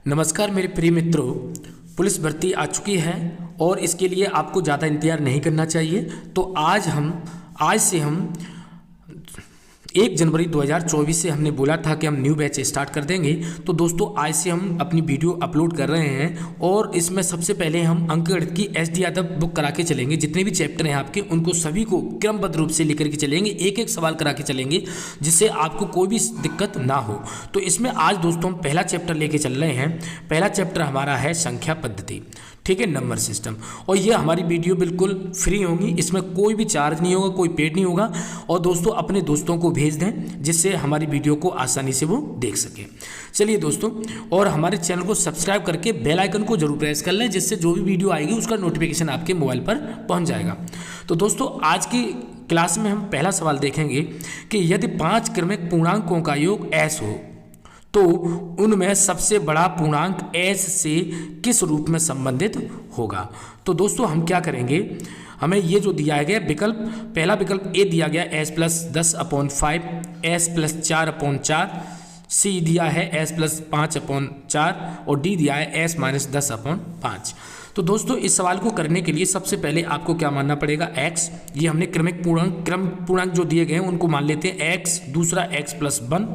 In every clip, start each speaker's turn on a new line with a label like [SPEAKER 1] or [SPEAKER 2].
[SPEAKER 1] नमस्कार मेरे प्रिय मित्रों, पुलिस भर्ती आ चुकी है और इसके लिए आपको ज़्यादा इंतजार नहीं करना चाहिए। तो आज से हम 1 जनवरी 2024 से हमने बोला था कि हम न्यू बैच स्टार्ट कर देंगे। तो दोस्तों आज से हम अपनी वीडियो अपलोड कर रहे हैं और इसमें सबसे पहले हम अंकगणित की SD यादव बुक करा के चलेंगे। जितने भी चैप्टर हैं आपके उनको सभी को क्रमबद्ध रूप से लेकर के चलेंगे, एक एक सवाल करा के चलेंगे जिससे आपको कोई भी दिक्कत ना हो। तो इसमें आज दोस्तों हम पहला चैप्टर लेके चल रहे हैं। पहला चैप्टर हमारा है संख्या पद्धति, ठीक है, नंबर सिस्टम। और ये हमारी वीडियो बिल्कुल फ्री होगी, इसमें कोई भी चार्ज नहीं होगा, कोई पेड नहीं होगा। और दोस्तों अपने दोस्तों को भेज दें जिससे हमारी वीडियो को आसानी से वो देख सके। चलिए दोस्तों, और हमारे चैनल को सब्सक्राइब करके बेल आइकन को जरूर प्रेस कर लें जिससे जो भी वीडियो आएगी उसका नोटिफिकेशन आपके मोबाइल पर पहुंच जाएगा। तो दोस्तों आज की क्लास में हम पहला सवाल देखेंगे कि यदि 5 क्रमिक पूर्णांकों का योग s हो तो उनमें सबसे बड़ा पूर्णांक s से किस रूप में संबंधित होगा। तो दोस्तों हम क्या करेंगे, हमें ये जो दिया गया विकल्प, पहला विकल्प ए दिया गया s+10/5, s+4/4, सी दिया है s+5/4 और डी दिया है s-10/5। तो दोस्तों इस सवाल को करने के लिए सबसे पहले आपको क्या मानना पड़ेगा, x, ये हमने क्रम पूर्णांक जो दिए गए हैं उनको मान लेते हैं x, दूसरा x+1,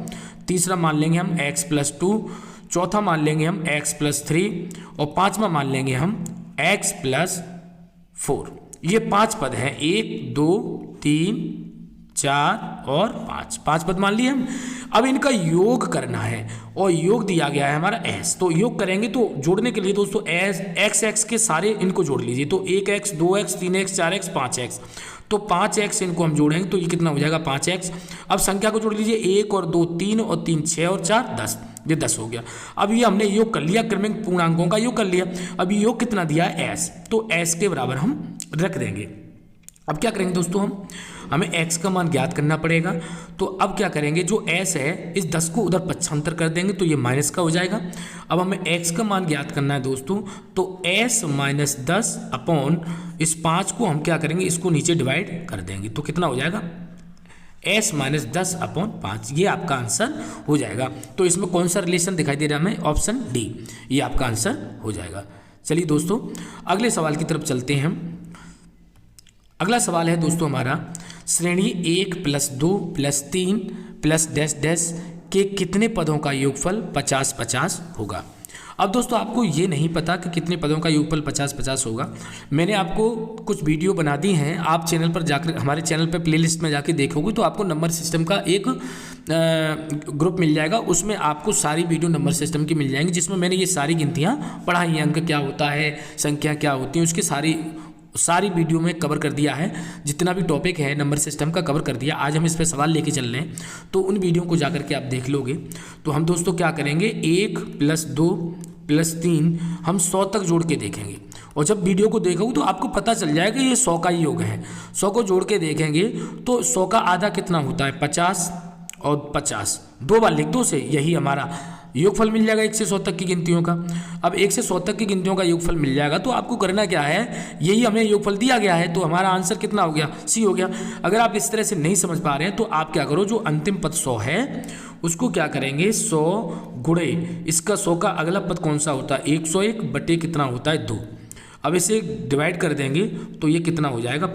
[SPEAKER 1] तीसरा मान लेंगे हम x+2, चौथा मान लेंगे हम x+3 और पांचवा मान लेंगे हम x+4। ये 5 पद हैं, 1 2 3 4 और 5 पद मान लिए हम। अब इनका योग करना है और योग दिया गया है हमारा s। तो योग करेंगे तो जोड़ने के लिए दोस्तों x के सारे इनको जोड़ लीजिए। तो 1x 2x 3x 4x 5x, तो 5x इनको हम जोड़ेंगे तो ये कितना हो जाएगा 5x। अब संख्या को जोड़ लीजिए, 1 और 2 3 और 3 6 और 4 10, ये 10 हो गया। अब ये हमने योग कर लिया, क्रमिक पूर्णांकों का योग कर लिया। अब योग कितना दिया है s, तो s के बराबर हम रख देंगे। अब क्या करेंगे दोस्तों, हमें x का मान ज्ञात करना पड़ेगा। तो अब क्या करेंगे, जो s है इस 10 को उधर पक्षांतर कर देंगे तो ये माइनस का हो जाएगा। अब हमें x का मान ज्ञात करना है दोस्तों, तो s-10 अपॉन इस 5 को हम क्या करेंगे, इसको नीचे डिवाइड कर देंगे तो कितना हो जाएगा s-10/5। ये आपका आंसर हो जाएगा। तो इसमें कौन सा रिलेशन दिखाई दे रहा है हमें, ऑप्शन डी, ये आपका आंसर हो जाएगा। चलिए दोस्तों अगले सवाल की तरफ चलते हैं हम। अगला सवाल है दोस्तों हमारा, श्रेणी 1 + 2 + 3 + डैश डैश के कितने पदों का योगफल 50-50 होगा। अब दोस्तों आपको ये नहीं पता कि कितने पदों का योगफल 50-50 होगा। मैंने आपको कुछ वीडियो बना दी हैं, आप चैनल पर जाकर, हमारे चैनल पर प्लेलिस्ट में जाके देखोगे तो आपको नंबर सिस्टम का एक ग्रुप मिल जाएगा। उसमें आपको सारी वीडियो नंबर सिस्टम की मिल जाएंगी जिसमें मैंने ये सारी गिनतियाँ पढ़ाई हैं, अंक क्या होता है, संख्या क्या होती है, उसकी सारी वीडियो में कवर कर दिया है। जितना भी टॉपिक है नंबर सिस्टम का कवर कर दिया। आज हम इस पर सवाल लेके चल रहे हैं तो उन वीडियो को जाकर के आप देख लोगे। तो हम दोस्तों क्या करेंगे, 1 + 2 + 3 हम 100 तक जोड़ के देखेंगे। और जब वीडियो को देखोगे तो आपको पता चल जाएगा कि ये 100 का ही योग है। 100 को जोड़ के देखेंगे तो 100 का आधा कितना होता है, 50 और 50 दो बार लिख दो से, यही हमारा योगफल मिल जाएगा 1 से 100 तक की गिनतियों का। अब 1 से 100 तक की गिनतियों का योगफल मिल जाएगा तो आपको करना क्या है, यही हमें योगफल दिया गया है तो हमारा आंसर कितना हो गया, सी हो गया। अगर आप इस तरह से नहीं समझ पा रहे हैं तो आप क्या करो, जो अंतिम पद 100 है उसको क्या करेंगे, 100 गुणे इसका 100 का अगला पद कौन सा होता है, 101 बटे कितना होता है 2। अब इसे डिवाइड कर देंगे तो ये कितना हो जाएगा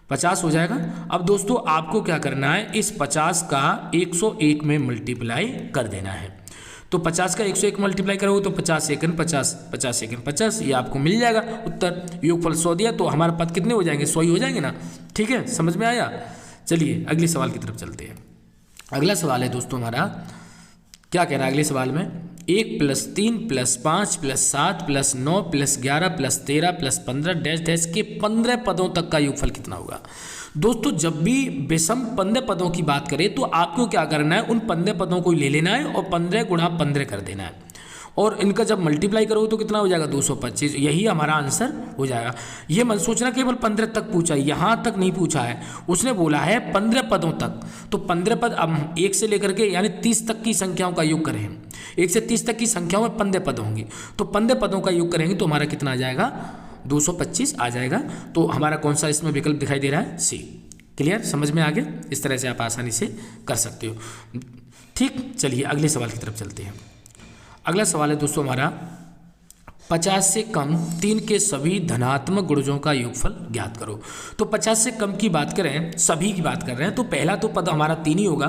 [SPEAKER 1] 50 हो जाएगा। अब दोस्तों आपको क्या करना है, इस 50 का 101 में मल्टीप्लाई कर देना है। तो 50 का 101 मल्टीप्लाई करोगे तो 50 सेकंड 50, 50 सेकंड 50, ये आपको मिल जाएगा उत्तर। योगफल 100 दिया तो हमारे पद कितने हो जाएंगे, 100 ही हो जाएंगे ना। ठीक है, समझ में आया। चलिए अगले सवाल की तरफ चलते हैं। अगला सवाल है दोस्तों हमारा, क्या कह रहा है अगले सवाल में, 1 + 3 + 5 + 7 + 9 + 11 + 13 + 15 डैश डैश के 15 पदों तक का योगफल कितना होगा। दोस्तों जब भी विषम 15 पदों की बात करें तो आपको क्या करना है, उन 15 पदों को ले लेना है और 15 × 15 कर देना है और इनका जब मल्टीप्लाई करोगे तो कितना हो जाएगा 225, यही हमारा आंसर हो जाएगा। ये मत सोचना केवल 15 तक पूछा है, यहाँ तक नहीं पूछा है, उसने बोला है 15 पदों तक। तो 15 पद, अब 1 से लेकर के यानी 30 तक की संख्याओं का योग करें, 1 से 30 तक की संख्याओं में 15 पद होंगे तो 15 पदों का योग करेंगे तो हमारा कितना आ जाएगा, 225 आ जाएगा। तो हमारा कौन सा इसमें विकल्प दिखाई दे रहा है, सी। क्लियर, समझ में आ गया। इस तरह से आप आसानी से कर सकते हो। ठीक, चलिए अगले सवाल की तरफ चलते हैं। अगला सवाल है दोस्तों हमारा 50 से कम 3 के सभी धनात्मक गुणजों का योगफल ज्ञात करो। तो 50 से कम की बात करें, सभी की बात कर रहे हैं, तो पहला तो पद हमारा 3 ही होगा,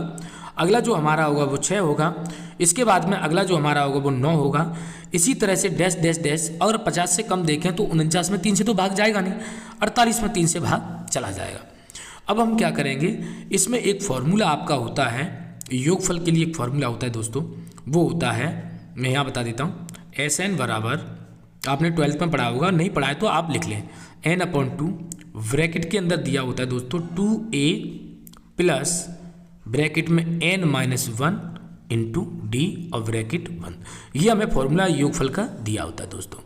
[SPEAKER 1] अगला जो हमारा होगा वो 6 होगा, इसके बाद में अगला जो हमारा होगा वो 9 होगा। इसी तरह से डैश डैश डैश। और 50 से कम देखें तो 49 में 3 से तो भाग जाएगा नहीं, 48 में 3 से भाग चला जाएगा। अब हम क्या करेंगे, इसमें एक फॉर्मूला आपका होता है, योगफल के लिए एक फॉर्मूला होता है दोस्तों, वो होता है, मैं यहाँ बता देता हूँ, SN बराबर, आपने 12th में पढ़ा होगा, नहीं पढ़ा है तो आप लिख लें, n/2 ब्रैकेट के अंदर दिया होता है दोस्तों 2a प्लस ब्रैकेट में n-1 इंटू डी और ब्रैकेट 1। ये हमें फॉर्मूला योगफल का दिया होता है दोस्तों।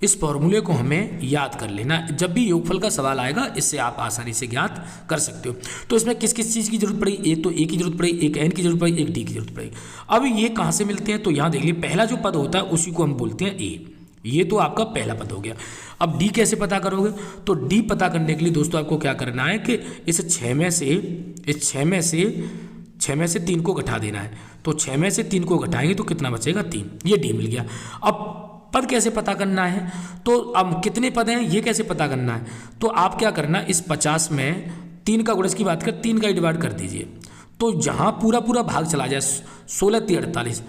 [SPEAKER 1] इस फॉर्मूले को हमें याद कर लेना, जब भी योगफल का सवाल आएगा इससे आप आसानी से ज्ञात कर सकते हो। तो इसमें किस किस चीज़ की जरूरत पड़ी, एक तो ए की जरूरत पड़ी, एक एन की जरूरत पड़ी, एक डी की जरूरत पड़ी। अब ये कहाँ से मिलते हैं, तो यहाँ देख लीजिए, पहला जो पद होता है उसी को हम बोलते हैं ए, ये तो आपका पहला पद हो गया। अब डी कैसे पता करोगे, तो डी पता करने के लिए दोस्तों आपको क्या करना है कि इस 6 में से 3 को घटा देना है। तो 6 में से 3 को घटाएंगे तो कितना बचेगा, 3, ये डी मिल गया। अब पद कैसे पता करना है, तो अब कितने पद हैं ये कैसे पता करना है, तो आप क्या करना, इस 50 में 3 का गुणज की बात कर, 3 का डिवाइड कर दीजिए, तो जहाँ पूरा पूरा भाग चला जाए 16×3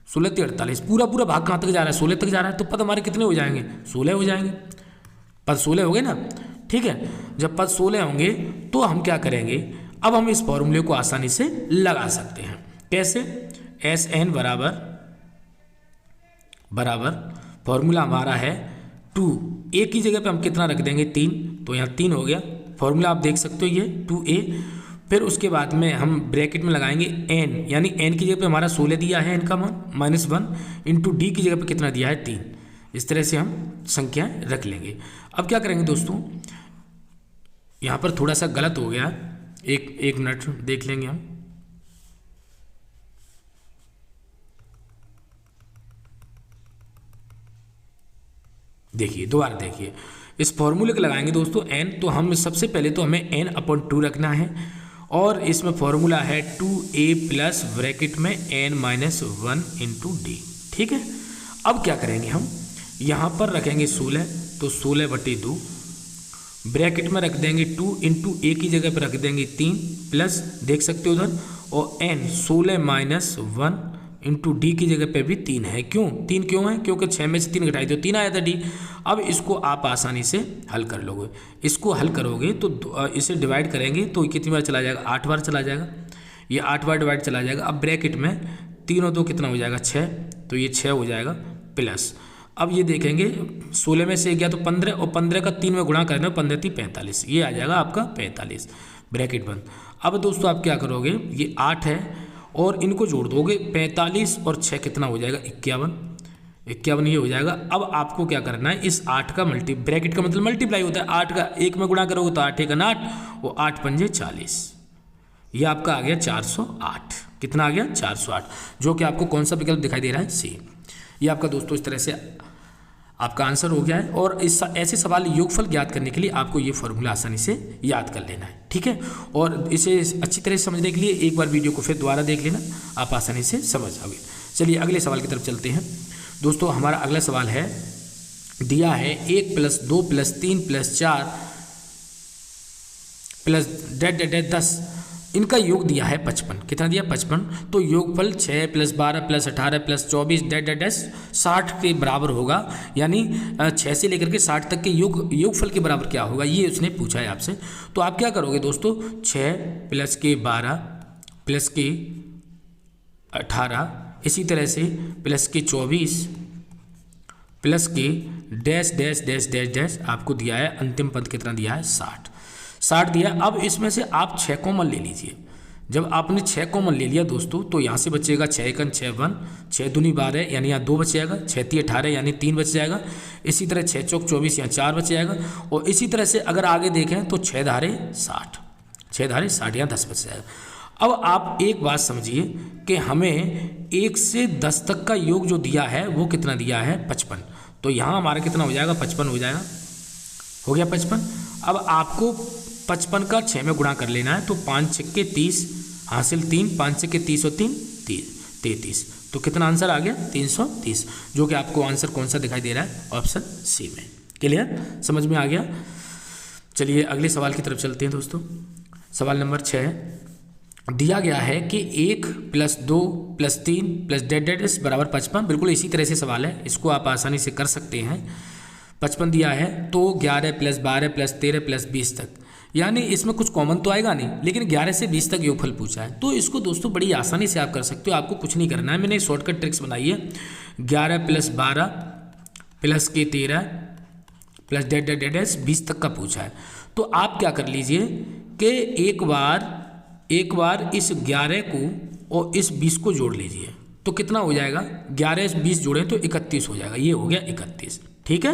[SPEAKER 1] = 48, पूरा पूरा भाग कहाँ तक जा रहा है, 16 तक जा रहा है, तो पद हमारे कितने हो जाएंगे, 16 हो जाएंगे। पद 16 हो गए ना, ठीक है। जब पद 16 होंगे तो हम क्या करेंगे, अब हम इस फॉर्मूले को आसानी से लगा सकते हैं। कैसे, SN बराबर फॉर्मूला हमारा है 2, ए की जगह पे हम कितना रख देंगे, 3, तो यहाँ 3 हो गया। फॉर्मूला आप देख सकते हो, ये 2a, फिर उसके बाद में हम ब्रैकेट में लगाएंगे n, यानी n की जगह पे हमारा 16 दिया है, n का मान -1 इंटू डी की जगह पे कितना दिया है, 3। इस तरह से हम संख्याएं रख लेंगे। अब क्या करेंगे दोस्तों, यहाँ पर थोड़ा सा गलत हो गया, एक मिनट देख लेंगे हम। देखिए, दोबारा देखिए, इस फॉर्मूले को लगाएंगे दोस्तों n, तो हम सबसे पहले तो हमें n/2 रखना है, और इसमें फॉर्मूला है 2a प्लस ब्रैकेट में n-1 इंटू डी, ठीक है। अब क्या करेंगे, हम यहाँ पर रखेंगे 16, तो 16/2 ब्रैकेट में रख देंगे 2 इंटू ए की जगह पर रख देंगे 3 प्लस, देख सकते हो उधर, और n 16-1 इंटू डी की जगह पे भी 3 है। क्यों 3 क्यों है, क्योंकि 6 में से 3 घटाई तो 3 आया था डी। अब इसको आप आसानी से हल कर लोगे, इसको हल करोगे तो इसे डिवाइड करेंगे तो कितनी बार चला जाएगा, 8 बार चला जाएगा, ये 8 बार डिवाइड चला जाएगा। अब ब्रैकेट में 3 और 2 कितना हो जाएगा, 6, तो ये 6 हो जाएगा प्लस। अब ये देखेंगे 16 में से गया तो 15, और 15 का 3 में गुणा करना, 15×3 = 45, ये आ जाएगा आपका 45, ब्रैकेट बंद। अब दोस्तों आप क्या करोगे, ये 8 है और इनको जोड़ दोगे, 45 और 6 कितना हो जाएगा, 51 ये हो जाएगा। अब आपको क्या करना है, इस 8 का ब्रैकेट का मतलब मल्टीप्लाई होता है, 8 का 1 में गुणा करोगे तो 8 × 8 और 8×5 = 40, ये आपका आ गया 408। कितना आ गया, 408, जो कि आपको कौन सा विकल्प दिखाई दे रहा है, सी। ये आपका दोस्तों इस तरह से आपका आंसर हो गया है। और इस ऐसे सवाल योगफल ज्ञात करने के लिए आपको ये फॉर्मूला आसानी से याद कर लेना है, ठीक है। और इसे अच्छी तरह से समझने के लिए एक बार वीडियो को फिर दोबारा देख लेना, आप आसानी से समझ जाओगे। चलिए अगले सवाल की तरफ चलते हैं दोस्तों। हमारा अगला सवाल है, दिया है 1 + 2 + 3 + 4 + 10, इनका योग दिया है 55। कितना दिया, 55। तो योगफल 6 + 12 + 18 + 24 60 के बराबर होगा, यानी 6 से लेकर के 60 तक के योगफल के बराबर क्या होगा, ये उसने पूछा है आपसे। तो आप क्या करोगे दोस्तों, 6 + 12 + 18, इसी तरह से +24 +डैश आपको दिया है, अंतिम पद कितना दिया है, 60 दिया। अब इसमें से आप 6 कॉमन ले लीजिए। जब आपने 6 कॉमन ले लिया दोस्तों, तो यहाँ से बचेगा 6 × 6 = 1, 6 दूनी 12, यानी यहाँ 2 बच जाएगा, 6 × 3 = 18, यानी 3 बच जाएगा। इसी तरह 6 × 4 = 24, यहाँ 4 बच जाएगा। और इसी तरह से अगर आगे देखें तो 6 धारे 60, 6 धारे 60, यहाँ 10 बच जाएगा। अब आप एक बात समझिए कि हमें 1 से 10 तक का योग जो दिया है वो कितना दिया है, 55। तो यहाँ हमारा कितना हो जाएगा, 55 हो जाएगा, हो गया 55। अब आपको 55 का 6 में गुणा कर लेना है, तो 5 × 6 = 30 हासिल 3, 5 × 6 = 30 और 3 = 33। तो कितना आंसर आ गया 330, जो कि आपको आंसर कौन सा दिखाई दे रहा है, ऑप्शन सी में। क्लियर, समझ में आ गया। चलिए अगले सवाल की तरफ चलते हैं दोस्तों। सवाल नंबर 6 दिया गया है कि 1 + 2 + 3 + डेड बराबर 55। बिल्कुल इसी तरह से सवाल है, इसको आप आसानी से कर सकते हैं। 55 दिया है तो 11 + 12 + 13 + 20 तक, यानी इसमें कुछ कॉमन तो आएगा नहीं, लेकिन 11 से 20 तक योगफल पूछा है। तो इसको दोस्तों बड़ी आसानी से आप कर सकते हो, आपको कुछ नहीं करना है। मैंने एक शॉर्टकट ट्रिक्स बनाई है। 11 + 12 + के 13 + डेड 20 तक का पूछा है। तो आप क्या कर लीजिए कि एक बार इस 11 को और इस 20 को जोड़ लीजिए, तो कितना हो जाएगा, 11 20 जोड़ें तो 31 हो जाएगा। ये हो गया 31, ठीक है।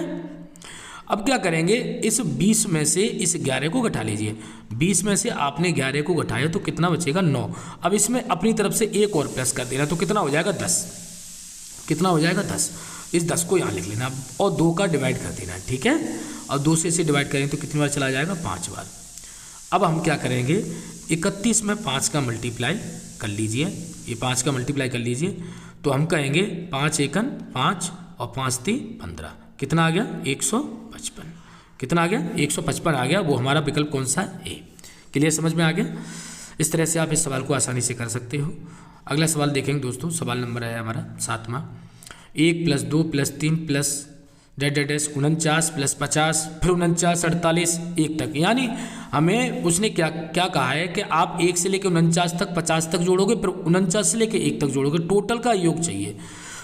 [SPEAKER 1] अब क्या करेंगे, इस 20 में से इस 11 को घटा लीजिए। 20 में से आपने 11 को घटाया तो कितना बचेगा 9। अब इसमें अपनी तरफ से एक और प्लस कर देना, तो कितना हो जाएगा 10। कितना हो जाएगा 10। इस 10 को यहाँ लिख लेना और 2 का डिवाइड कर देना, ठीक है। और 2 से इसे डिवाइड करें तो कितनी बार चला जाएगा, 5 बार। अब हम क्या करेंगे, 31 में 5 का मल्टीप्लाई कर लीजिए, ये 5 का मल्टीप्लाई कर लीजिए, तो हम कहेंगे 5 एकन 5 और 5 3 15, कितना आ गया 155। कितना आ गया 155 आ गया। वो हमारा विकल्प कौन सा है, ए। क्लियर, समझ में आ गया। इस तरह से आप इस सवाल को आसानी से कर सकते हो। अगला सवाल देखेंगे दोस्तों, सवाल नंबर है हमारा 7वां। 1 + 2 + 3 + डेड 49 + 50 फिर 49 48 1 तक, यानी हमें उसने क्या कहा है कि आप 1 से लेकर 49 तक 50 तक जोड़ोगे, फिर 49 से लेकर 1 तक जोड़ोगे, टोटल का योग चाहिए।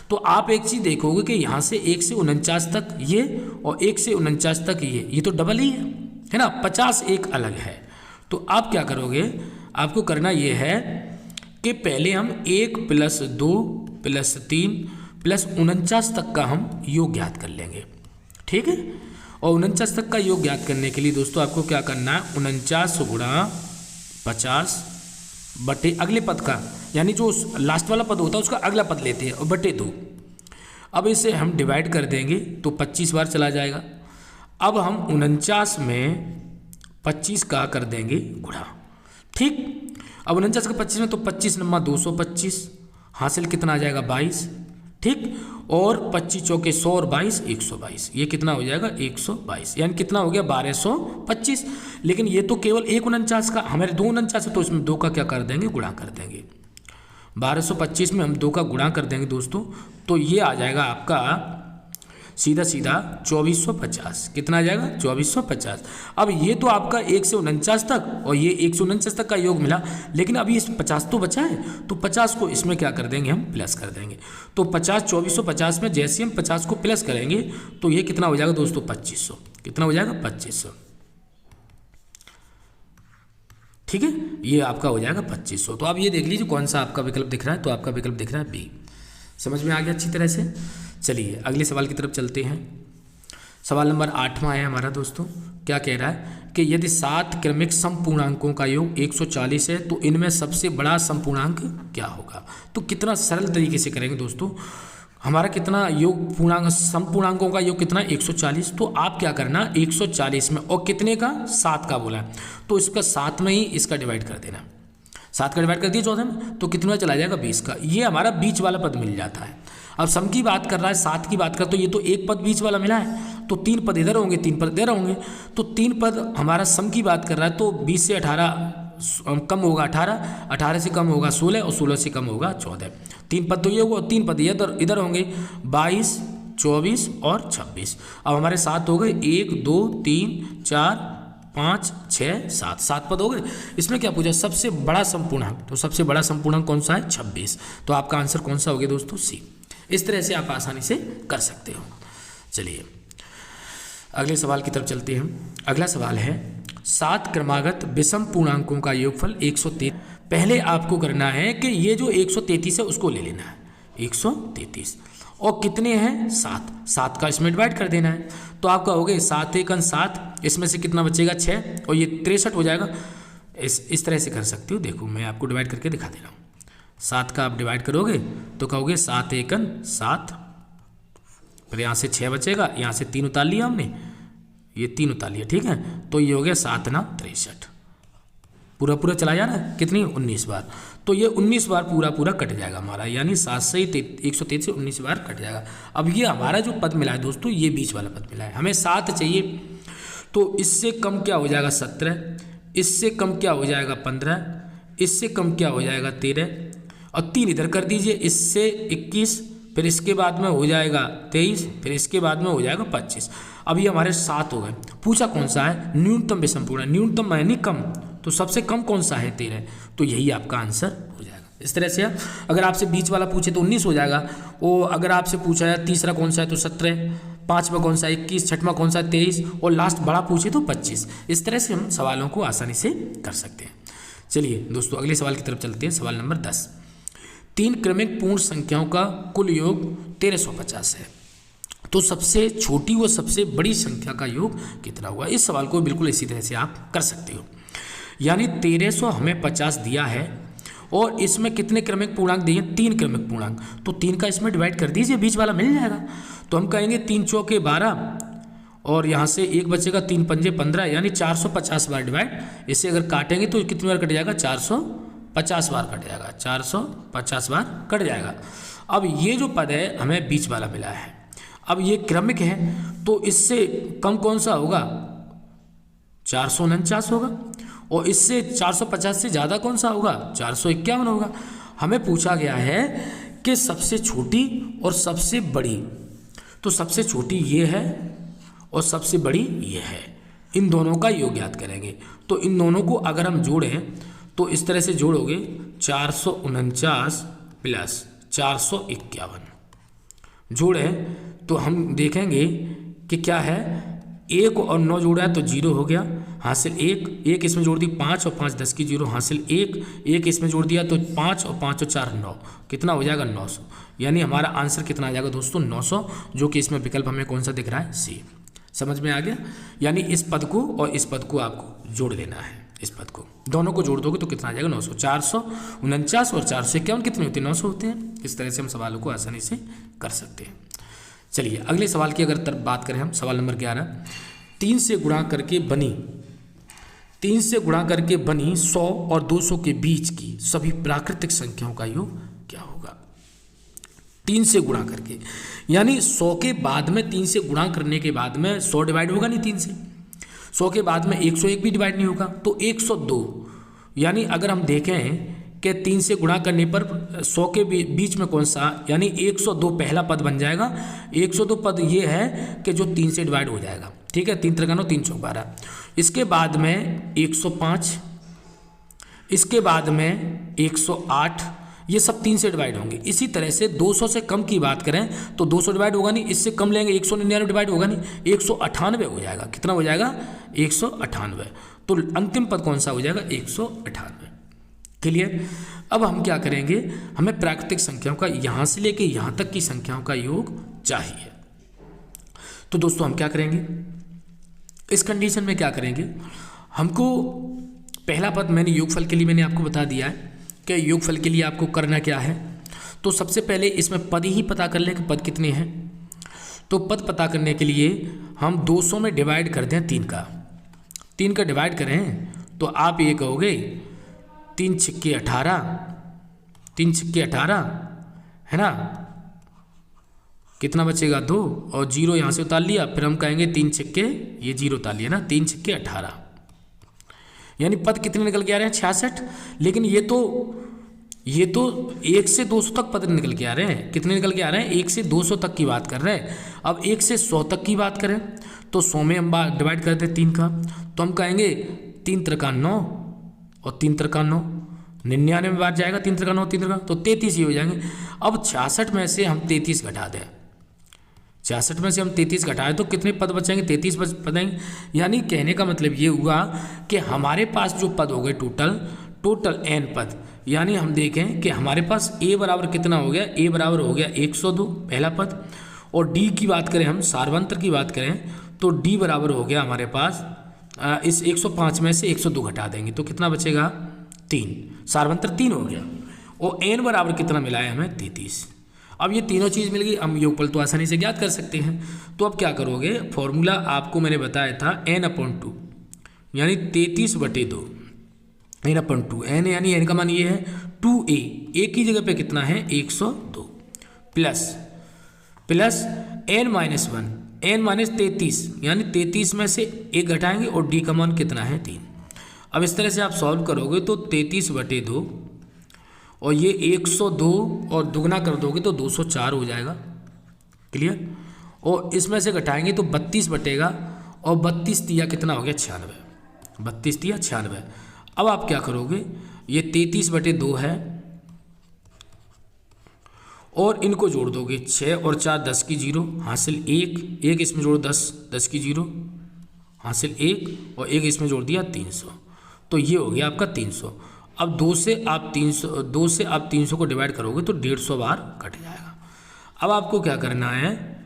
[SPEAKER 1] तो आप एक चीज़ देखोगे कि यहाँ से 1 से 49 तक ये और 1 से 49 तक ये तो डबल ही है ना, 50 एक अलग है। तो आप क्या करोगे, आपको करना ये है कि पहले हम 1 + 2 + 3 + 49 तक का हम योग ज्ञात कर लेंगे, ठीक है। और 49 तक का योग ज्ञात करने के लिए दोस्तों आपको क्या करना है, 49 × 50 बटे अगले पद का, यानी जो लास्ट वाला पद होता है उसका अगला पद लेते हैं और बटे 2। अब इसे हम डिवाइड कर देंगे तो 25 बार चला जाएगा। अब हम 49 में 25 का कर देंगे गुणा, ठीक। अब 49 का 25 में तो 25 × 225, हासिल कितना आ जाएगा 22, ठीक। और 25 चौके 100 और 22 122, ये कितना हो जाएगा 122, यानी कितना हो गया 1225। लेकिन ये तो केवल एक 49 का, हमारे 2 49 है तो इसमें 2 का क्या कर देंगे, गुणा कर देंगे। 1225 में हम 2 का गुणा कर देंगे दोस्तों, तो ये आ जाएगा आपका सीधा 2450। कितना आ जाएगा 2450। अब ये तो आपका 1 से 49 तक और ये 1 से 49 तक का योग मिला, लेकिन अभी इस 50 तो बचा है, तो 50 को इसमें क्या कर देंगे, हम प्लस कर देंगे। तो 50 2450 में जैसे हम 50 को प्लस करेंगे तो ये कितना हो जाएगा दोस्तों 2500। कितना हो जाएगा 2500, ठीक है। ये आपका हो जाएगा 2500। तो आप ये देख लीजिए कौन सा आपका विकल्प दिख रहा है, तो आपका विकल्प दिख रहा है बी। समझ में आ गया अच्छी तरह से। चलिए अगले सवाल की तरफ चलते हैं। सवाल नंबर 8वां है हमारा दोस्तों। क्या कह रहा है कि यदि 7 क्रमिक समपूर्णांकों का योग 140 है तो इनमें सबसे बड़ा समपूर्णांक क्या होगा। तो कितना सरल तरीके से करेंगे दोस्तों, हमारा कितना योग समपूर्णांकों का योग कितना 140। तो आप क्या करना 140 में और कितने का 7 का बोला है, तो इसका 7 में ही इसका डिवाइड कर देना। 7 का डिवाइड कर दिया 14 में, तो कितना चला जाएगा 20 का। ये हमारा बीच वाला पद मिल जाता है। अब सम की बात कर रहा है, 7 की बात कर, तो ये तो एक पद बीच वाला मिला है, तो 3 पद इधर होंगे 3 पद इधर होंगे, तो 3 पद हमारा सम की बात कर रहा है, तो 20 से 18 कम होगा 18, 18 से कम होगा 16 और 16 से कम होगा 14। 3 पद तो ये होगा और 3 पद इधर होंगे 22 24 और 26। अब हमारे 7 हो गए 1 2 3 4 5 6 7, 7 पद हो गए। इसमें क्या पूछा सबसे बड़ा संपूर्णांक, तो सबसे बड़ा संपूर्णांक कौन सा है 26। तो आपका आंसर कौन सा हो गया दोस्तों सी। इस तरह से आप आसानी से कर सकते हो। चलिए अगले सवाल की तरफ चलते हैं। अगला सवाल है 7 क्रमागत विषम पूर्णांकों का योगफल 133। पहले आपको करना है कि ये जो 133 है उसको ले लेना है 133, और कितने हैं 7, 7 का इसमें डिवाइड कर देना है। तो आपका हो गया 7 × 7, इसमें से कितना बचेगा 6 और ये 63 हो जाएगा। इस तरह से कर सकते हो। देखो मैं आपको डिवाइड करके दिखा दे रहा हूँ। 7 का आप डिवाइड करोगे तो कहोगे 7 × 7, फिर यहाँ से 6 बचेगा, यहाँ से 3 उतार लिया हमने, ये 3 उतार लिया, ठीक है। तो ये हो गया 7 × 9 63, पूरा पूरा चला जा रहा है, कितनी 19 बार। तो ये 19 बार पूरा पूरा कट जाएगा हमारा, यानी 7 से 133 से 19 बार कट जाएगा। अब ये हमारा जो पद मिला है दोस्तों, ये बीच वाला पद मिला है, हमें 7 चाहिए, तो इससे कम क्या हो जाएगा 17, इससे कम क्या हो जाएगा 15, इससे कम क्या हो जाएगा 13, और 3 इधर कर दीजिए, इससे 21, फिर इसके बाद में हो जाएगा 23, फिर इसके बाद में हो जाएगा 25। अब ये हमारे 7 हो गए। पूछा कौन सा है, न्यूनतम विषम पूर्णांक, न्यूनतम यानी कम, तो सबसे कम कौन सा है 13, तो यही आपका आंसर हो जाएगा। इस तरह से अगर आपसे बीच वाला पूछे तो 19 हो जाएगा, और अगर आपसे पूछा है तीसरा कौन सा है तो 17, पांचवा कौन सा है 21, छठवां कौन सा है 23, और लास्ट बड़ा पूछे तो 25। इस तरह से हम सवालों को आसानी से कर सकते हैं। चलिए दोस्तों अगले सवाल की तरफ चलते हैं। सवाल नंबर 10, 3 क्रमिक पूर्ण संख्याओं का कुल योग 1350 है, तो सबसे छोटी व सबसे बड़ी संख्या का योग कितना हुआ। इस सवाल को बिल्कुल इसी तरह से आप कर सकते हो, यानी 1300 हमें 50 दिया है, और इसमें कितने क्रमिक पूर्णांक दिए, 3 क्रमिक पूर्णांक, तो 3 का इसमें डिवाइड कर दीजिए, बीच वाला मिल जाएगा। तो हम कहेंगे 3 चौके 12, और यहाँ से 1 बचेगा, 3 पंजे 15, यानी 450 बार डिवाइड। इसे अगर काटेंगे तो कितनी बार कट जाएगा, 450 बार कट जाएगा, 450 बार कट जाएगा। अब ये जो पद है हमें बीच वाला मिला है, अब ये क्रमिक है, तो इससे कम कौन सा होगा, 449 होगा, और इससे 450 से ज़्यादा कौन सा होगा, 451 होगा। हमें पूछा गया है कि सबसे छोटी और सबसे बड़ी, तो सबसे छोटी ये है और सबसे बड़ी ये है, इन दोनों का योग ज्ञात करेंगे। तो इन दोनों को अगर हम जोड़ें तो इस तरह से जोड़ोगे, 449 प्लस 451 जोड़ें तो हम देखेंगे कि क्या है, 1 और 9 जोड़ा है तो 0 हो गया, हासिल 1 इसमें जोड़ दी 5 और 5 10 की 0, हासिल 1 इसमें जोड़ दिया तो 5 और 5 और 4 9, कितना हो जाएगा 900। यानी हमारा आंसर कितना आ जाएगा दोस्तों 900, जो कि इसमें विकल्प हमें कौन सा दिख रहा है, सी। समझ में आ गया। यानी इस पद को और इस पद को आपको जोड़ देना है, इस पद को दोनों को जोड़ दोगे तो कितना आ जाएगा 900। 449 और 451 कितने होते हैं, 900 होते हैं। इस तरह से हम सवालों को आसानी से कर सकते हैं। चलिए अगले सवाल की अगर तरफ बात करें हम, सवाल नंबर 11, 3 से गुणा करके बनी 100 और 200 के बीच की सभी प्राकृतिक संख्याओं का योग क्या होगा। 3 से गुणा करके, यानी 100 के बाद में 3 से गुणा करने के बाद में 100 डिवाइड होगा नहीं 3 से, 100 के बाद में 101 भी डिवाइड नहीं होगा, तो 102। यानी अगर हम देखें कि 3 से गुणा करने पर 100 के बीच में कौन सा, यानी 102 पहला पद बन जाएगा। 102 पद ये है कि जो 3 से डिवाइड हो जाएगा, ठीक है, 3 3 3 चौक 12। इसके बाद में 105, इसके बाद में 108, ये सब 3 से डिवाइड होंगे। इसी तरह से 200 से कम की बात करें तो 200 डिवाइड होगा नहीं, इससे कम लेंगे 199 डिवाइड होगा नहीं, 198 हो जाएगा। कितना हो जाएगा 198, तो अंतिम पद कौन सा हो जाएगा 198। क्लियर। अब हम क्या करेंगे, हमें प्राकृतिक संख्याओं का यहाँ से लेके यहाँ तक की संख्याओं का योग चाहिए। तो दोस्तों हम क्या करेंगे इस कंडीशन में, क्या करेंगे, हमको पहला पद मैंने योगफल के लिए मैंने आपको बता दिया है कि योगफल के लिए आपको करना क्या है। तो सबसे पहले इसमें पद ही पता कर लें कि पद कितने हैं। तो पद पता करने के लिए हम 200 में डिवाइड कर दें 3 का डिवाइड करें तो आप ये कहोगे 3 छिक्के 18, 3 छिक्के 18 है ना, कितना बचेगा 2 और 0 यहाँ से उतार लिया, फिर हम कहेंगे 3 छिक्के, ये 0 उतार लिया ना, 3 छिक्के 18, यानी पद कितने निकल के आ रहे हैं 66। लेकिन ये तो 1 से 200 तक पद निकल के आ रहे हैं। कितने निकल के आ रहे हैं, 1 से 200 तक की बात कर रहे हैं। अब 1 से 100 तक की बात करें तो 100 में हम डिवाइड करते हैं 3 का, तो हम कहेंगे 3 3 9 और 3 3 9, 99 में बात जाएगा 3 3 9 3 3, तो 33 ही हो जाएंगे। अब 66 में से हम 33 घटा दें, 66 में से हम 33 घटाएं तो कितने पद बचेंगे, 33 पद आएंगे। यानी कहने का मतलब ये हुआ कि हमारे पास जो पद हो गए टोटल n पद, यानी हम देखें कि हमारे पास a बराबर कितना हो गया, a बराबर हो गया 102 पहला पद, और d की बात करें हम, सार्वंत्र की बात करें तो d बराबर हो गया हमारे पास इस 105 में से 102 घटा देंगे तो कितना बचेगा 3, सार्वंत्र 3 हो गया। और n बराबर कितना मिला है हमें 33। अब ये तीनों चीज़ मिल गई, हम योगफल तो आसानी से ज्ञात कर सकते हैं। तो अब क्या करोगे, फॉर्मूला आपको मैंने बताया था n/2, यानी 33/2, n/2, n यानी n का मान ये है 2a, a की जगह पे कितना है 102 प्लस n-1, n-33 यानी 33 में से 1 घटाएंगे और d का मान कितना है 3। अब इस तरह से आप सॉल्व करोगे तो 33/2 और ये 102 और दुगना कर दोगे तो 204 हो जाएगा। क्लियर। और इसमें से घटाएंगे तो 32 बटेगा और 32 तिया कितना हो गया 96, 32 तिया 96। अब आप क्या करोगे, ये 33/2 है और इनको जोड़ दोगे, 6 और 4 10 की 0 हासिल 1 इसमें जोड़ो 10 की 0 हासिल 1 और 1 इसमें जोड़ दिया 300, तो ये हो गया आपका 300। अब 2 से आप 300 को डिवाइड करोगे तो 150 बार कट जाएगा। अब आपको क्या करना है,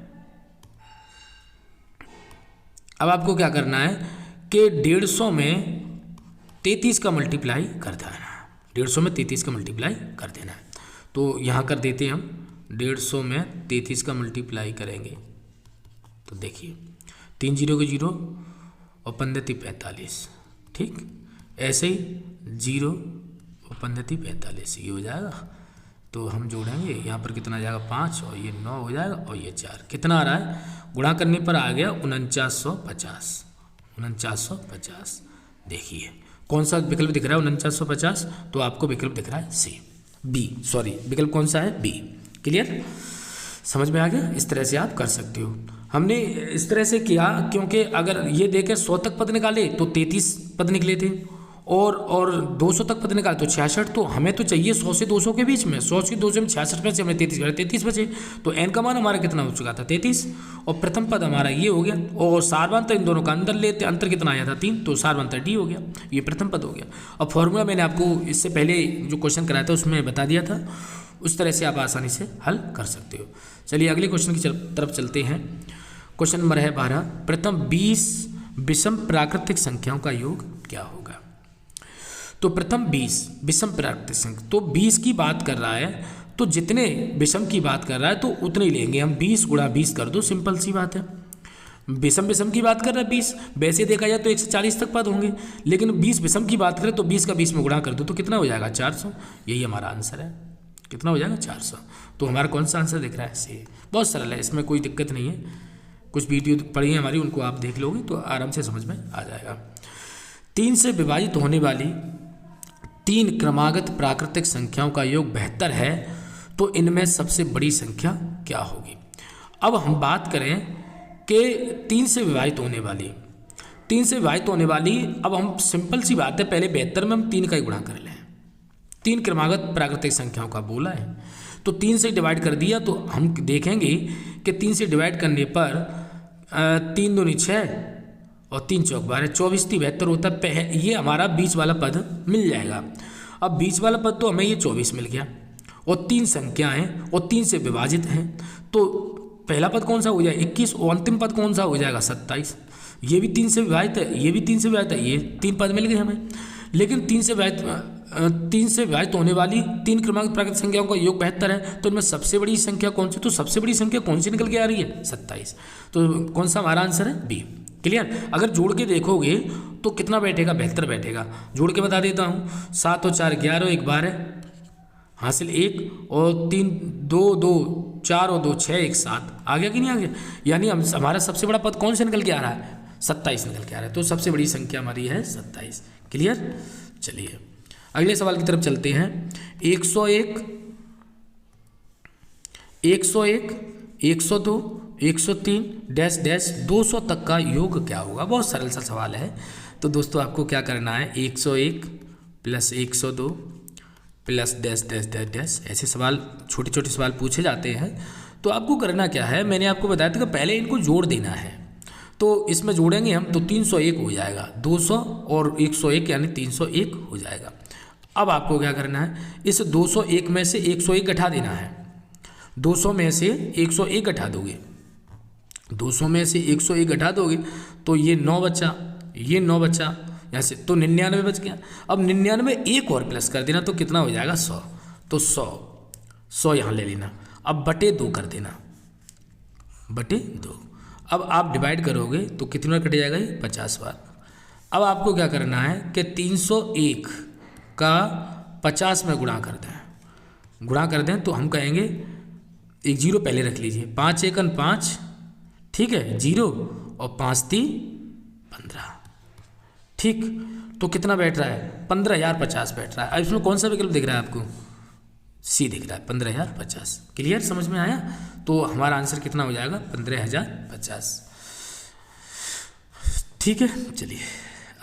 [SPEAKER 1] कि 150 में 33 का मल्टीप्लाई कर देना है, 150 में 33 का मल्टीप्लाई कर देना है। तो यहाँ कर देते हैं हम, 150 में 33 का मल्टीप्लाई करेंगे तो देखिए 3 0 के 0 और 15 45, ठीक। ऐसे ही 0 और 15 45 ये हो जाएगा। तो हम जोड़ेंगे, यहाँ पर कितना आ जाएगा 5 और ये 9 हो जाएगा और ये 4, कितना आ रहा है, गुणा करने पर आ गया 4950। देखिए कौन सा विकल्प दिख रहा है 4950, तो आपको विकल्प दिख रहा है विकल्प कौन सा है बी। क्लियर, समझ में आ गया। इस तरह से आप कर सकते हो। हमने इस तरह से किया क्योंकि अगर ये देखें 100 तक पद निकाले तो 33 पद निकले थे और 200 तक पद निकाले तो 66, तो हमें तो चाहिए 100 से 200 के बीच में, 100 से 200 में 66 में से हमने 33 बचे, तो n का मान हमारा कितना हो चुका था 33 और प्रथम पद हमारा ये हो गया और सारवांतर इन दोनों का अंतर लेते, अंतर कितना आया था 3, तो सारवांतर d हो गया, ये प्रथम पद हो गया। अब फॉर्मूला मैंने आपको इससे पहले जो क्वेश्चन कराया था उसमें बता दिया था, उस तरह से आप आसानी से हल कर सकते हो। चलिए अगले क्वेश्चन की तरफ चलते हैं। क्वेश्चन नंबर है 12, प्रथम 20 विषम प्राकृतिक संख्याओं का योग क्या होगा। तो प्रथम 20 विषम प्राकृतिक संख्या, तो 20 की बात कर रहा है तो जितने विषम की बात कर रहा है तो उतने ही लेंगे हम, 20 × 20 कर दो, सिंपल सी बात है। विषम की बात कर रहा है 20, वैसे देखा जाए तो 140 तक पद होंगे, लेकिन 20 विषम की बात करें तो 20 का 20 में गुणा कर दो तो कितना हो जाएगा 400। यही हमारा आंसर है, कितना हो जाएगा 400। तो हमारा कौन सा आंसर दिख रहा है सी। बहुत सरल है, इसमें कोई दिक्कत नहीं है। कुछ वीडियो पढ़ी है हमारी, उनको आप देख लोगे तो आराम से समझ में आ जाएगा। 3 से विभाजित होने वाली 3 क्रमागत प्राकृतिक संख्याओं का योग 72 है, तो इनमें सबसे बड़ी संख्या क्या होगी। अब हम बात करें कि 3 से विभाजित होने वाली, अब हम सिंपल सी बात है, पहले 72 में हम 3 का ही गुणा कर लें। 3 क्रमागत प्राकृतिक संख्याओं का बोला है तो 3 से डिवाइड कर दिया, तो हम देखेंगे कि 3 से डिवाइड करने पर 3 दूनी 6 और 3 चौक 12, 24 × 72 होता है। ये हमारा बीच वाला पद मिल जाएगा। अब बीच वाला पद तो हमें ये 24 मिल गया और 3 संख्याएं और 3 से विभाजित हैं, तो पहला पद कौन सा हो जाएगा 21 और अंतिम पद कौन सा हो जाएगा 27। ये भी 3 से विभाजित है, ये भी 3 से विभाजित है, ये 3 पद मिल गए हमें। लेकिन 3 से विभाजित होने वाली 3 क्रमागत प्राकृतिक संख्याओं का योग 72 है, तो इनमें सबसे बड़ी संख्या कौन सी, तो सबसे बड़ी संख्या कौन सी निकल के आ रही है 27। तो कौन सा हमारा आंसर है बी। क्लियर। अगर जोड़ के देखोगे तो कितना बैठेगा 72 बैठेगा। जोड़ के बता देता हूँ, 7 और 4 11, 1 12 हासिल 1 और 3 2 2 4 और 2 6 1 7, आ गया कि नहीं आ गया। यानी हमारा सबसे बड़ा पद कौन से निकल के आ रहा है 27 निकल के आ रहा है, तो सबसे बड़ी संख्या हमारी है 27। क्लियर। चलिए अगले सवाल की तरफ चलते हैं। 101 102 103 डैश डैश 200 तक का योग क्या होगा। बहुत सरल सा सवाल है। तो दोस्तों आपको क्या करना है, 101 + 102 + डैश डैश डैश डैश, ऐसे सवाल छोटे छोटे सवाल पूछे जाते हैं। तो आपको करना क्या है, मैंने आपको बताया था कि पहले इनको जोड़ देना है। तो इसमें जोड़ेंगे हम तो 301 हो जाएगा, 200 और 101 यानी 301 हो जाएगा। अब आपको क्या करना है, इस 201 में से 101 घटा देना है। 200 में से 101 घटा दोगे, 200 में से 101 घटा दोगे तो ये 9 बचा, ये 9 बचा यहाँ से, तो 99 बच गया। अब 99 एक और प्लस कर देना तो कितना हो जाएगा 100, तो 100 यहाँ ले लेना। अब बटे 2 कर देना, बटे 2। अब आप डिवाइड करोगे तो कितनी बार कट जाएगा ये 50 बार। अब आपको क्या करना है कि 301 का 50 में गुणा कर दें तो हम कहेंगे एक जीरो पहले रख लीजिए, 5 एकन 5, ठीक है, जीरो, और 5 3 15, ठीक। तो कितना बैठ रहा है? 15,050 बैठ रहा है। अब इसमें कौन सा विकल्प दिख रहा है आपको? सी दिख रहा है, 15,050। क्लियर, समझ में आया? तो हमारा आंसर कितना हो जाएगा? 15,050। ठीक है, चलिए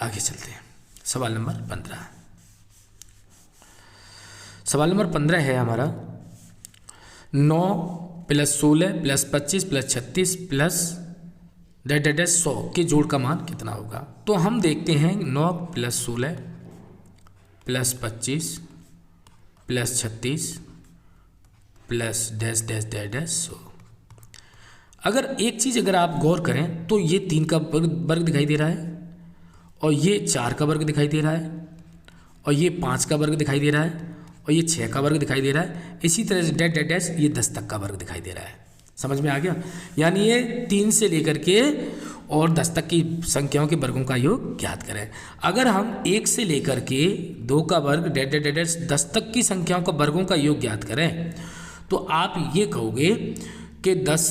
[SPEAKER 1] आगे चलते हैं। सवाल नंबर 15। सवाल नंबर 15 है हमारा 9 + 16 + 25 + 36 प्लस डेट 100 के जोड़ का मान कितना होगा? तो हम देखते हैं 9 + 16 + 25 + 36 plus dash dash dash dash 100। अगर एक चीज़ अगर आप गौर करें तो ये 3 का वर्ग दिखाई दे रहा है, और ये 4 का वर्ग दिखाई दे रहा है, और ये 5 का वर्ग दिखाई दे रहा है, और ये 6 का वर्ग दिखाई दे रहा है। इसी तरह से डैश डैश डैश ये 10 तक का वर्ग दिखाई दे रहा है। समझ में आ गया? यानी ये 3 से लेकर के और 10 तक की संख्याओं के वर्गों का योग ज्ञात करें। अगर हम 1 से लेकर के 2 का वर्ग डैश डैश डैश 10 तक की संख्याओं का वर्गों का योग ज्ञात करें तो आप ये कहोगे कि 10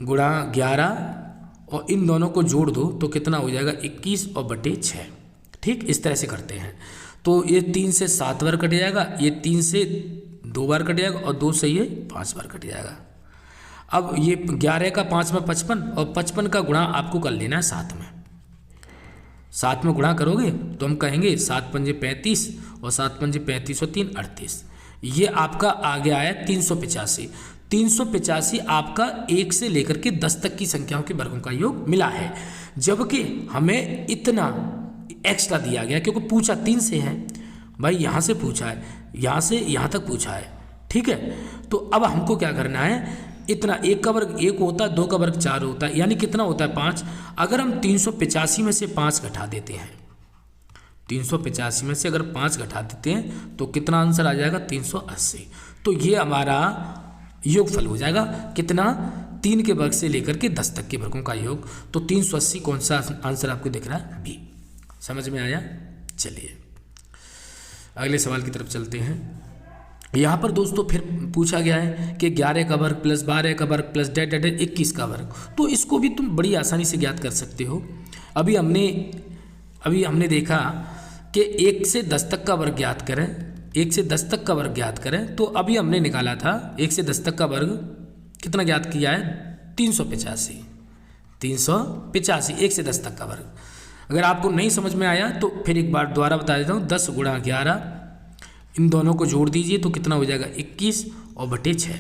[SPEAKER 1] गुणा 11 और इन दोनों को जोड़ दो तो कितना हो जाएगा? 21 और बटे 6। ठीक, इस तरह से करते हैं। तो ये 3 से 7 बार कट जाएगा, ये 3 से 2 बार कट जाएगा, और 2 से ये 5 बार कट जाएगा। अब ये 11 का 5 में 55, और 55 का गुणा आपको कर लेना है 7 में। 7 में गुणा करोगे तो हम कहेंगे 7 पंजे 35, और 7 पंजे 35 और 3 38। ये आपका आ गया है 385। 385 आपका 1 से लेकर के 10 तक की संख्याओं के वर्गों का योग मिला है, जबकि हमें इतना एक्स्ट्रा दिया गया क्योंकि पूछा 3 से है भाई, यहाँ से पूछा है, यहाँ से यहाँ तक पूछा है। ठीक है, तो अब हमको क्या करना है? इतना 1 का वर्ग 1 होता है, 2 का वर्ग 4 होता है, यानी कितना होता है? 5। अगर हम 385 में से 5 घटा देते हैं, 385 में से अगर 5 घटा देते हैं तो कितना आंसर आ जाएगा? 380। तो ये हमारा योगफल हो जाएगा कितना? 3 के वर्ग से लेकर के 10 तक के वर्गों का योग। तो 380 कौन सा आंसर आपको दिख रहा है? बी। समझ में आया? चलिए अगले सवाल की तरफ चलते हैं। यहाँ पर दोस्तों फिर पूछा गया है कि 11 का वर्ग प्लस 12 का वर्ग प्लस डैट 21 का वर्ग। तो इसको भी तुम बड़ी आसानी से ज्ञात कर सकते हो। अभी हमने देखा कि 1 से 10 तक का वर्ग ज्ञात करें, 1 से 10 तक का वर्ग ज्ञात करें। तो अभी हमने निकाला था 1 से 10 तक का वर्ग कितना ज्ञात किया है? 385। 385 1 से 10 तक का वर्ग। अगर आपको नहीं समझ में आया तो फिर एक बार दोबारा बता देता हूँ। 10 गुणा 11, इन दोनों को जोड़ दीजिए तो कितना हो जाएगा? 21 और बटे 6।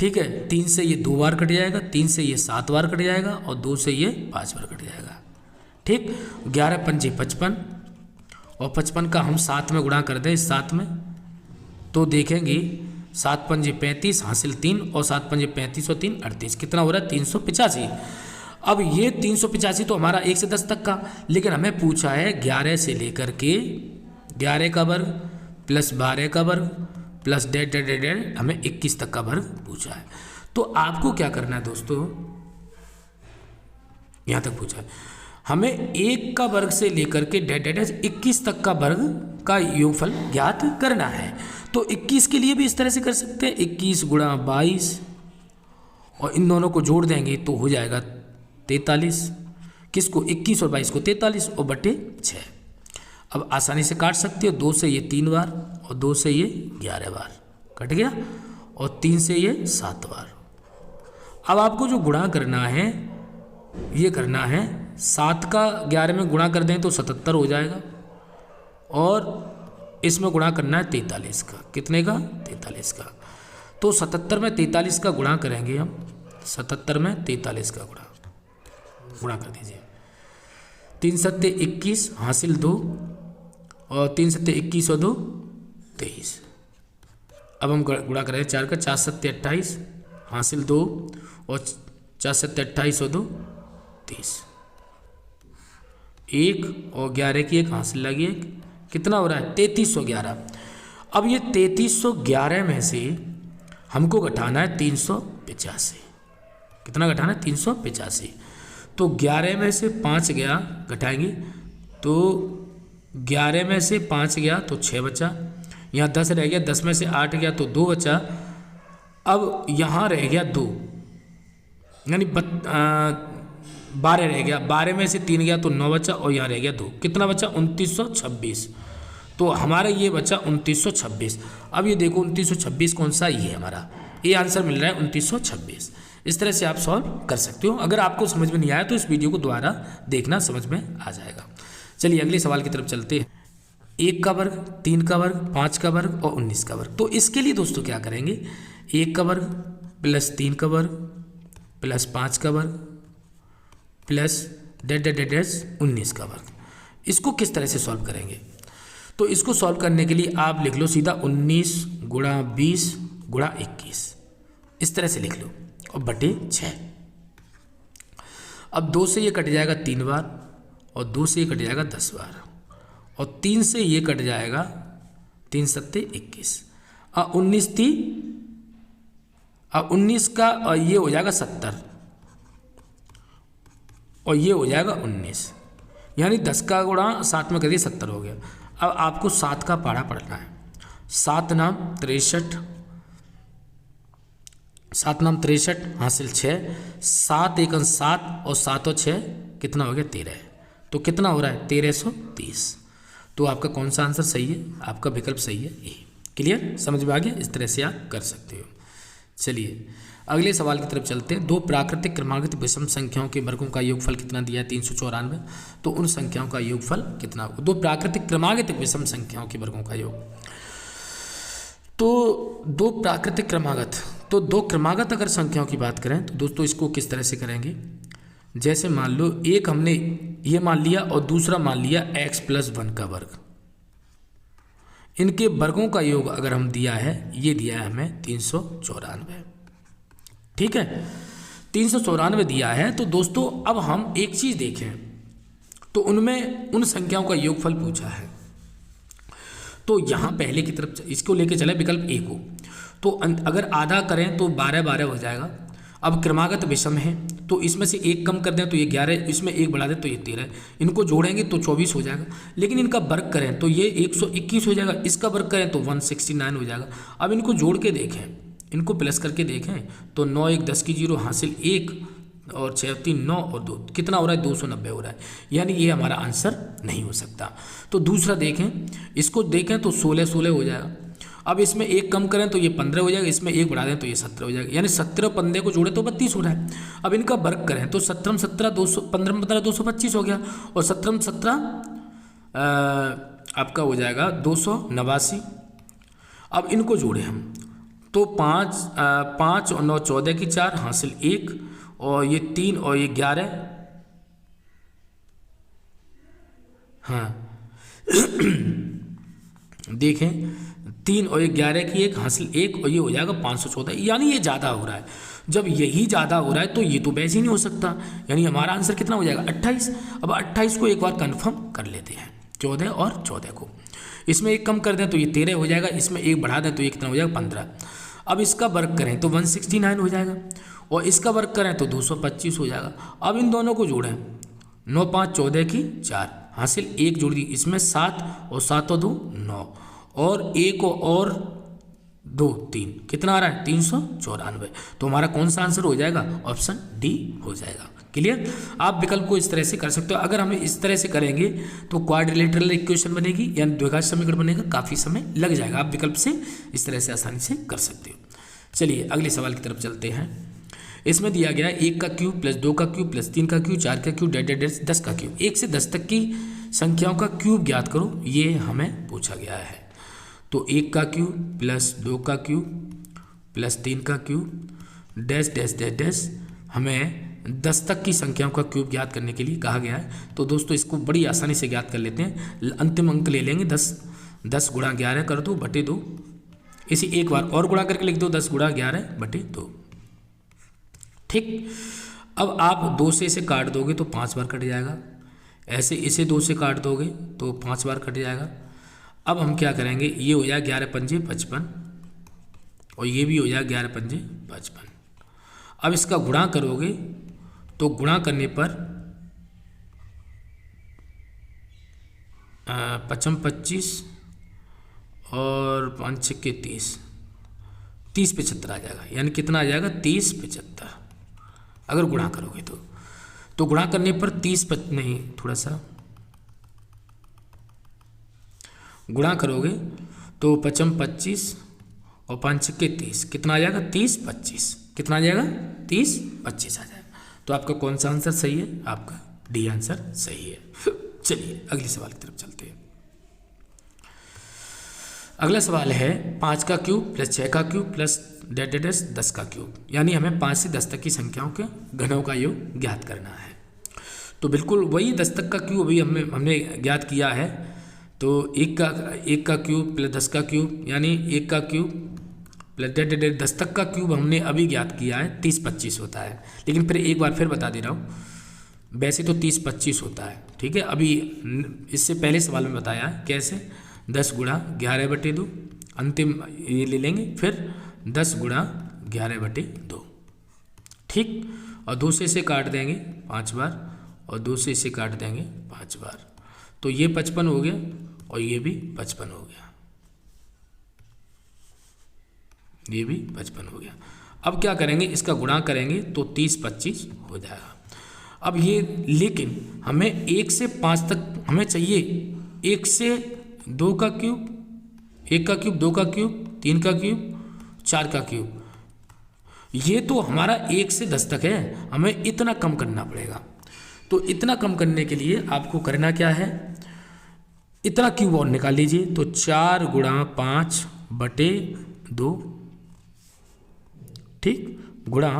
[SPEAKER 1] ठीक है, 3 से ये 2 बार कट जाएगा, 3 से ये 7 बार कट जाएगा, और 2 से ये 5 बार कट जाएगा। ठीक, 11 पंजे 55, और 55 का हम 7 में गुणा कर दें इस 7 में तो देखेंगे 7 पंजे 35 हासिल 3, और 7 पंजे 35 और 3 38। कितना हो रहा है? 385। अब ये 385 तो हमारा 1 से 10 तक का, लेकिन हमें पूछा है 11 से लेकर के 11 का वर्ग प्लस 12 का वर्ग plus date date date date हमें 21 तक का वर्ग पूछा है। तो आपको क्या करना है दोस्तों? यहाँ तक पूछा है हमें 1 का वर्ग से लेकर के डेट डेट 21 तक का वर्ग का योगफल ज्ञात करना है। तो 21 के लिए भी इस तरह से कर सकते हैं, 21 गुणा 22, और इन दोनों को जोड़ देंगे तो हो जाएगा 43। किसको? 21 और 22 को 43 और बटे 6। अब आसानी से काट सकते हो। 2 से ये 3 बार, और 2 से ये 11 बार कट गया, और 3 से ये 7 बार। अब आपको जो गुणा करना है ये करना है 7 का 11 में गुणा कर दें तो 77 हो जाएगा, और इसमें गुणा करना है 43 का। कितने का? 43 का। तो 77 में 43 का गुणा करेंगे हम। 77 में 43 का गुणा कर दीजिए। 3 सत्ते 21 हासिल 2, और 3 सत्ते 21 और 2 23। अब हम गुणा करें 4 का। 4 सत्ते 28 हासिल 2, और 4 सत्ते 28 और 2 30। 1 और 11 की 1 हासिल लगी 1। कितना हो रहा है? 3311। अब ये 3311 में से हमको घटाना है 385। कितना घटाना है? 385। तो 11 में से 5 गया घटाएंगे तो 11 में से 5 गया तो 6 बचा, यहाँ 10 रह गया, 10 में से 8 गया तो 2 बचा। अब यहाँ रह गया 2, यानी 12 रह गया, 12 में से 3 गया तो 9 बचा, और यहाँ रह गया 2, कितना बचा 2926। तो हमारा ये बचा 2926। अब ये देखो 2926 कौन सा, ये हमारा ये आंसर मिल रहा है 2926। इस तरह से आप सॉल्व कर सकते हो। अगर आपको समझ में नहीं आया तो इस वीडियो को दोबारा देखना, समझ में आ जाएगा। चलिए अगले सवाल की तरफ चलते हैं। 1 का वर्ग, 3 का वर्ग, 5 का वर्ग और 19 का वर्ग। तो इसके लिए दोस्तों क्या करेंगे, 1 का वर्ग प्लस 3 का वर्ग प्लस 5 का वर्ग प्लस डेस 19 का वर्ग। इसको किस तरह से सॉल्व करेंगे, तो इसको सॉल्व करने के लिए आप लिख लो सीधा 19 गुणा 20 गुणा 21, इस तरह से लिख लो, और बटे 6। अब 2 से ये कट जाएगा 3 बार, और 2 से ये कट जाएगा 10 बार, और 3 से ये कट जाएगा 3 सत्ते 21, और 19 थी, अब 19 का और ये हो जाएगा 70, और ये हो जाएगा 19, यानी 10 का गुणा 7 में कर दिया 70 हो गया। अब आपको 7 का पहाड़ा पढ़ना है। 7 नाम 63, 7 नाम 63 हासिल 6, 7 एकम 7 और 7 और 6 कितना हो गया 13, तो कितना हो रहा है 1330। तो आपका कौन सा आंसर सही है, आपका विकल्प सही है ए। क्लियर, समझ में आ गया, इस तरह से आप कर सकते हो। चलिए अगले सवाल की तरफ चलते हैं। 2 प्राकृतिक क्रमागत विषम संख्याओं के वर्गों का योगफल कितना दिया है 394, तो उन संख्याओं का योगफल कितना होगा। 2 प्राकृतिक क्रमागत विषम संख्याओं के वर्गों का योग, तो 2 प्राकृतिक क्रमागत, तो 2 क्रमागत अगर संख्याओं की बात करें तो दोस्तों इसको किस तरह से करेंगे, जैसे मान लो एक हमने ये मान लिया और दूसरा मान लिया x + 1 का वर्ग, इनके वर्गों का योग अगर हम दिया है, ये दिया है हमें 394, ठीक है 394 दिया है। तो दोस्तों अब हम एक चीज़ देखें, तो उनमें उन संख्याओं का योगफल पूछा है, तो यहाँ पहले की तरफ इसको लेके चले विकल्प ए को, तो अगर आधा करें तो 12 हो जाएगा। अब क्रमागत विषम है तो इसमें से 1 कम कर दें तो ये 11, इसमें 1 बढ़ा दें तो ये 13, इनको जोड़ेंगे तो 24 हो जाएगा। लेकिन इनका वर्ग करें तो ये 121 हो जाएगा, इसका वर्ग करें तो 169 हो जाएगा। अब इनको जोड़ के देखें, इनको प्लस करके देखें तो 9 1 10 की 0 हासिल 1 और 6 3 9 और 2 कितना हो रहा है 290 हो रहा है, यानी ये हमारा आंसर नहीं हो सकता। तो दूसरा देखें, इसको देखें तो 16 हो जाएगा। अब इसमें 1 कम करें तो ये 15 हो जाएगा, इसमें 1 बढ़ा दें तो ये 17 हो जाएगा, यानी 17 15 को जोड़े तो 32 हो रहा है। अब इनका वर्ग करें तो 17 17 200 15 15 225 हो गया, और 17 17 आपका हो जाएगा 289। अब इनको जोड़े हम तो 5 और 9 14 की 4 हासिल 1 और ये 3 और ये 11, हाँ देखें 3 और ये 11 की 1 हासिल 1 और ये हो जाएगा 514, यानी ये ज़्यादा हो रहा है। जब यही ज़्यादा हो रहा है तो ये तो वैसे ही नहीं हो सकता, यानी हमारा आंसर कितना हो जाएगा 28। अब 28 को एक बार कंफर्म कर लेते हैं, 14 और 14 को, इसमें 1 कम कर दें तो ये 13 हो जाएगा, इसमें 1 बढ़ा दें तो ये कितना हो जाएगा 15। अब इसका वर्ग करें तो 169 हो जाएगा, और इसका वर्ग करें तो 225 हो जाएगा। अब इन दोनों को जोड़ें, 9 5 14 की 4 हासिल 1 जोड़ दी, इसमें 7 और 7 और 2 9 और 1 और 2 3, कितना आ रहा है 394। तो हमारा कौन सा आंसर हो जाएगा, ऑप्शन डी हो जाएगा। क्लियर, आप विकल्प को इस तरह से कर सकते हो। अगर हम इस तरह से करेंगे तो क्वाड्रिलेटरल इक्वेशन बनेगी, यानी द्विघात समीकरण बनेगा, काफ़ी समय लग जाएगा। आप विकल्प से इस तरह से आसानी से कर सकते हो। चलिए अगले सवाल की तरफ चलते हैं। इसमें दिया गया 1 का क्यूब प्लस 2 का क्यूब प्लस 3 का क्यूब 4 का क्यूब डेड 10 का क्यूब। 1 से 10 तक की संख्याओं का क्यूब ज्ञात करो, ये हमें पूछा गया है। तो 1 का क्यूब प्लस 2 का क्यूब प्लस 3 का cube dash dash dash dash, हमें 10 तक की संख्याओं का क्यूब ज्ञात करने के लिए कहा गया है। तो दोस्तों इसको बड़ी आसानी से ज्ञात कर लेते हैं। अंतिम अंक ले लेंगे 10 गुणा 11 कर दो बटे 2, इसी एक बार और गुणा करके लिख दो 10 गुणा 11 बटे 2। ठीक, अब आप 2 से इसे काट दोगे तो 5 बार कट जाएगा, ऐसे इसे 2 से काट दोगे तो 5 बार कट जाएगा। अब हम क्या करेंगे, ये हो जाएगा 11 पंजे 55 और ये भी हो जाएगा 11 पंजे 55। अब इसका गुणा करोगे तो गुणा करने पर पचम 25 और 5 छक्के 30, 30 75 आ जाएगा। यानी कितना आ जाएगा 30 75 अगर गुणा करोगे तो गुणा करने पर 30 नहीं, थोड़ा सा गुणा करोगे तो पचम 25 और 5 छक्के 30, कितना आ जाएगा 30 25, कितना आ जाएगा 30 25 आ जाएगा। तो आपका कौन सा आंसर सही है? आपका डी आंसर सही है। चलिए अगले सवाल की तरफ चलते हैं। अगला सवाल है 5 का क्यूब प्लस 6 का क्यूब प्लस डेट 10 का क्यूब, यानी हमें 5 से 10 तक की संख्याओं के घनों का योग ज्ञात करना है। तो बिल्कुल वही 10 तक का क्यूब अभी हमने ज्ञात किया है। तो 1 का क्यूब प्लस 10 का क्यूब, यानी 1 का क्यूब प्लस डेट 10 तक का क्यूब हमने अभी ज्ञात किया है, 30 25 होता है। लेकिन फिर एक बार फिर बता दे रहा हूँ, वैसे तो 30 25 होता है, ठीक है। अभी इससे पहले सवाल में बताया है कैसे, 10 गुणा 11/2, अंतिम ये ले लेंगे, फिर 10 गुणा 11/2, ठीक। और 2 से इसे काट देंगे 5 बार और 2 से इसे काट देंगे 5 बार, तो ये 55 हो गया और ये भी 55 हो गया, ये भी 55 हो गया। अब क्या करेंगे, इसका गुणा करेंगे तो 30 25 हो जाएगा। अब ये, लेकिन हमें 1 से 5 तक हमें चाहिए, 1 से 2 का क्यूब, 1 का क्यूब, 2 का क्यूब, 3 का क्यूब, 4 का क्यूब। ये तो हमारा 1 से 10 तक है, हमें इतना कम करना पड़ेगा। तो इतना कम करने के लिए आपको करना क्या है, इतना क्यूब और निकाल लीजिए। तो 4 गुणा 5/2, ठीक, गुणा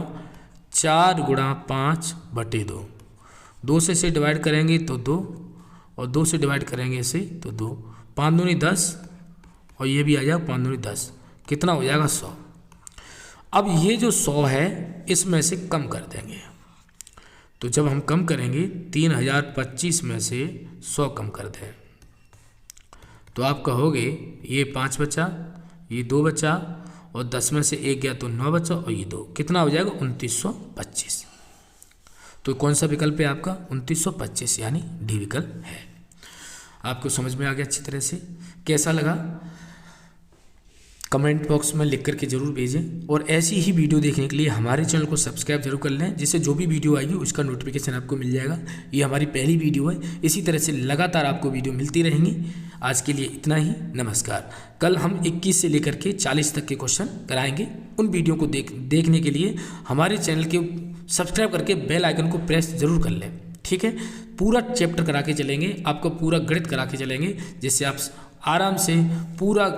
[SPEAKER 1] 4 गुणा 5/2, 2 से इसे डिवाइड करेंगे तो 2 और 2 से डिवाइड करेंगे इसे तो 2, 5 दूनी 10 और ये भी आ जाएगा 5 दूनी 10, कितना हो जाएगा 100। अब ये जो 100 है इसमें से कम कर देंगे। तो जब हम कम करेंगे 3025 में से 100 कम कर दें तो आप कहोगे ये 5 बचा, ये 2 बचा और 10 में से 1 गया तो 9 बचा और ये 2, कितना हो जाएगा 2925। तो कौन सा विकल्प है आपका 2925, यानी डी विकल्प है। आपको समझ में आ गया अच्छी तरह से? कैसा लगा कमेंट बॉक्स में लिख करके जरूर भेजें, और ऐसी ही वीडियो देखने के लिए हमारे चैनल को सब्सक्राइब जरूर कर लें, जिससे जो भी वीडियो आएगी उसका नोटिफिकेशन आपको मिल जाएगा। ये हमारी पहली वीडियो है, इसी तरह से लगातार आपको वीडियो मिलती रहेंगी। आज के लिए इतना ही, नमस्कार। कल हम 21 से लेकर के 40 तक के क्वेश्चन कराएंगे। उन वीडियो को देखने के लिए हमारे चैनल के सब्सक्राइब करके बेल आइकन को प्रेस जरूर कर लें, ठीक है। पूरा चैप्टर करा के चलेंगे, आपको पूरा गणित करा के चलेंगे, जिससे आप आराम से पूरा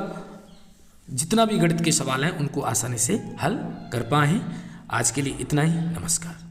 [SPEAKER 1] जितना भी गणित के सवाल हैं उनको आसानी से हल कर पाएँ। आज के लिए इतना ही, नमस्कार।